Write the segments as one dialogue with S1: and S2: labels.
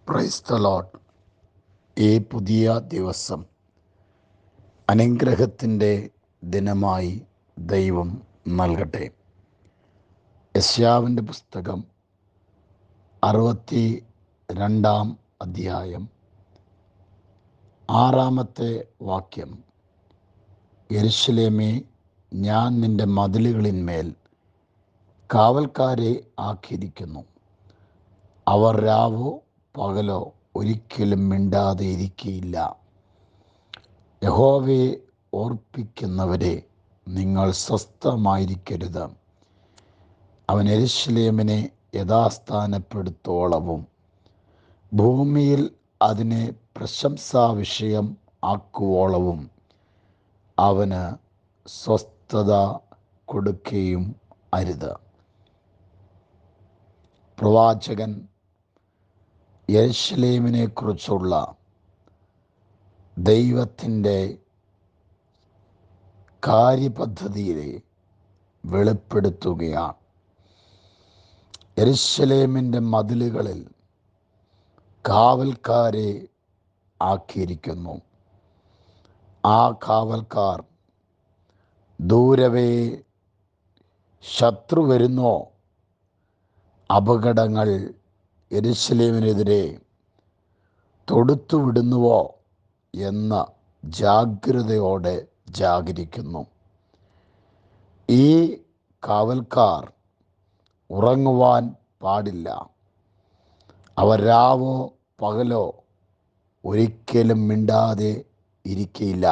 S1: Praise the Lord. ഈ പുതിയ ദിവസം അനുഗ്രഹത്തിൻ്റെ ദിനമായി ദൈവം നൽകട്ടെ. യെശയ്യാവിൻ്റെ പുസ്തകം 62 അധ്യായം 6 വാക്യം. യെരൂശലേമേ, ഞാൻ നിൻ്റെ മതിലുകളിന്മേൽ കാവൽക്കാരെ ആക്കിയിരിക്കുന്നു. അവർ രാവോ പകലോ ഒരിക്കലും മിണ്ടാതെ ഇരിക്കയില്ല. യഹോവയെ ഓർപ്പിക്കുന്നവരെ, നിങ്ങൾ സ്വസ്ഥമായിരിക്കരുത്. അവൻ യെരൂശലേമിനെ യഥാസ്ഥാനപ്പെടുത്തോളവും ഭൂമിയിൽ അതിനെ പ്രശംസാ വിഷയം ആക്കുവോളവും അവന് സ്വസ്ഥത കൊടുക്കുകയും അരുത്. പ്രവാചകൻ യെരൂശലേമിനെ കുറിച്ചുള്ള ദൈവത്തിൻ്റെ കാര്യപദ്ധതിയെ വെളിപ്പെടുത്തുകയാണ്. യെരൂശലേമിൻ്റെ മതിലുകളിൽ കാവൽക്കാരെ ആക്കിയിരിക്കുന്നു. ആ കാവൽക്കാർ ദൂരവേ ശത്രു വരുന്നോ, അപകടങ്ങൾ യെരൂശലേമിനെതിരെ തൊടുത്തുവിടുന്നുവോ എന്ന ജാഗ്രതയോടെ ജാഗരിക്കുന്നു. ഈ കാവൽക്കാർ ഉറങ്ങുവാൻ പാടില്ല. അവർ രാവോ പകലോ ഒരിക്കലും മിണ്ടാതെ ഇരിക്കയില്ല.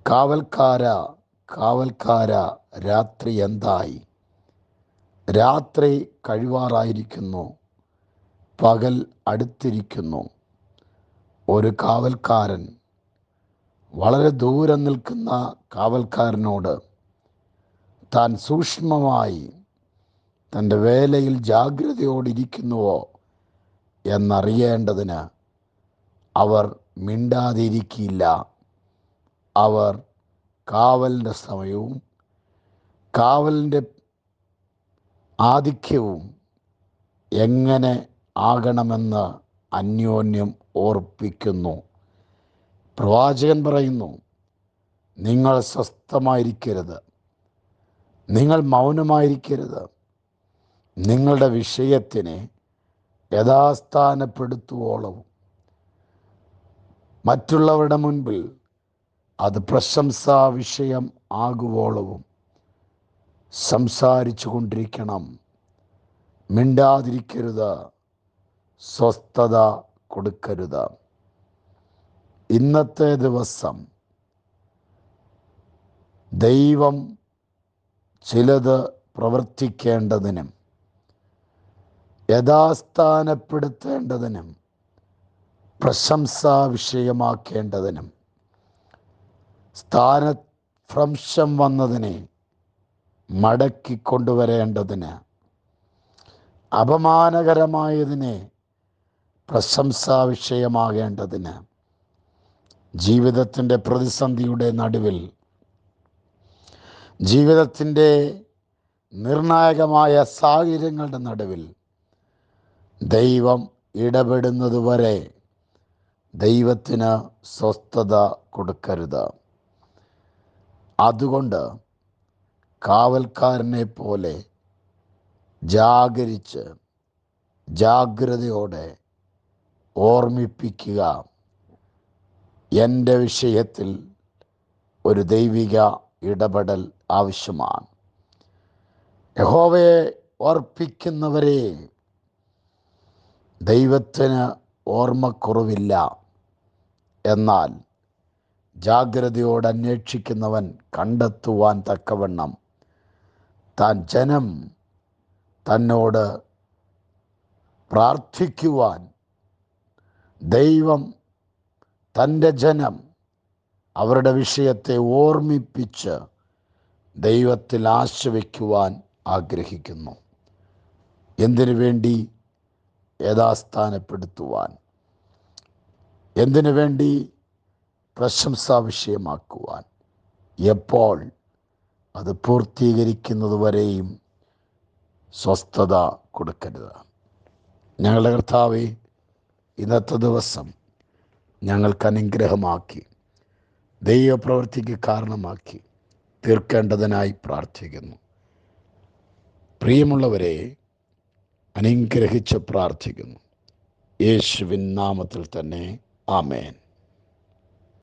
S1: കാവൽക്കാര, രാത്രി എന്തായി? രാത്രി കഴിവാറായിരിക്കുന്നു, പകൽ അടുത്തിരിക്കുന്നു. ഒരു കാവൽക്കാരൻ വളരെ ദൂരെ നിൽക്കുന്ന കാവൽക്കാരനോട് താൻ സൂക്ഷ്മമായി തൻ്റെ വേലയിൽ ജാഗ്രതയോടിരിക്കുന്നുവോ എന്നറിയേണ്ടതിന് അവർ മിണ്ടാതിരിക്കില്ല. അവർ കാവലിൻ്റെ സമയവും കാവലിൻ്റെ ആധിക്യവും എങ്ങനെ ആകണമെന്ന് അന്യോന്യം ഓർപ്പിക്കുന്നു. പ്രവാചകൻ പറയുന്നു, നിങ്ങൾ സ്വസ്ഥമായിരിക്കരുത്, നിങ്ങൾ മൗനമായിരിക്കരുത്. നിങ്ങളുടെ വിഷയത്തിനെ യഥാസ്ഥാനപ്പെടുത്തുവോളവും മറ്റുള്ളവരുടെ മുൻപിൽ അത് പ്രശംസാ വിഷയം ആകുവോളവും സംസാരിച്ചു കൊണ്ടിരിക്കണം. മിണ്ടാതിരിക്കരുത്, സ്വസ്ഥത കൊടുക്കരുത്. ഇന്നത്തെ ദിവസം ദൈവം ചിലത് പ്രവർത്തിക്കേണ്ടതിനും യഥാസ്ഥാനപ്പെടുത്തേണ്ടതിനും പ്രശംസാ വിഷയമാക്കേണ്ടതിനും സ്ഥാനഭ്രംശം വന്നതിനെ മടക്കിക്കൊണ്ടുവരേണ്ടതിന് അപമാനകരമായതിനെ പ്രശംസാ വിഷയമാകേണ്ടതിന് ജീവിതത്തിൻ്റെ പ്രതിസന്ധിയുടെ നടുവിൽ, ജീവിതത്തിൻ്റെ നിർണായകമായ സാഹചര്യങ്ങളുടെ നടുവിൽ ദൈവം ഇടപെടുന്നതുവരെ ദൈവത്തിന് സ്വസ്ഥത കൊടുക്കരുത്. അതുകൊണ്ട് കാവൽക്കാരനെ പോലെ ജാഗ്രതയോടെ ഓർമ്മിപ്പിക്കുക, എൻ്റെ വിഷയത്തിൽ ഒരു ദൈവിക ഇടപെടൽ ആവശ്യമാണ്. യഹോവയെ ഓർപ്പിക്കുന്നവരെ, ദൈവത്തിന് ഓർമ്മക്കുറവില്ല. എന്നാൽ ജാഗ്രതയോടെ അന്വേഷിക്കുന്നവൻ കണ്ടെത്തുവാൻ തക്കവണ്ണം താൻ ജനം തന്നോട് പ്രാർത്ഥിക്കുവാൻ, ദൈവം തൻ്റെ ജനം അവരുടെ വിഷയത്തെ ഓർമ്മിപ്പിച്ച് ദൈവത്തിൽ ആശ്രയിക്കുവാൻ ആഗ്രഹിക്കുന്നു. എന്തിനു വേണ്ടി? യഥാസ്ഥാനപ്പെടുത്തുവാൻ. എന്തിനു വേണ്ടി? പ്രശംസാ വിഷയമാക്കുവാൻ. എപ്പോൾ? അത് പൂർത്തീകരിക്കുന്നതുവരെയും സ്വസ്ഥത കൊടുക്കരുത്. ഞങ്ങളുടെ കർത്താവേ, ഇന്നത്തെ ദിവസം ഞങ്ങൾക്ക് അനുഗ്രഹമാക്കി ദൈവപ്രവൃത്തിക്ക് കാരണമാക്കി തീർക്കേണ്ടതിനായി പ്രാർത്ഥിക്കുന്നു. പ്രിയമുള്ളവരെ, അനുഗ്രഹിച്ച് പ്രാർത്ഥിക്കുന്നു. യേശുവിൻ നാമത്തിൽ തന്നെ. ആമേൻ.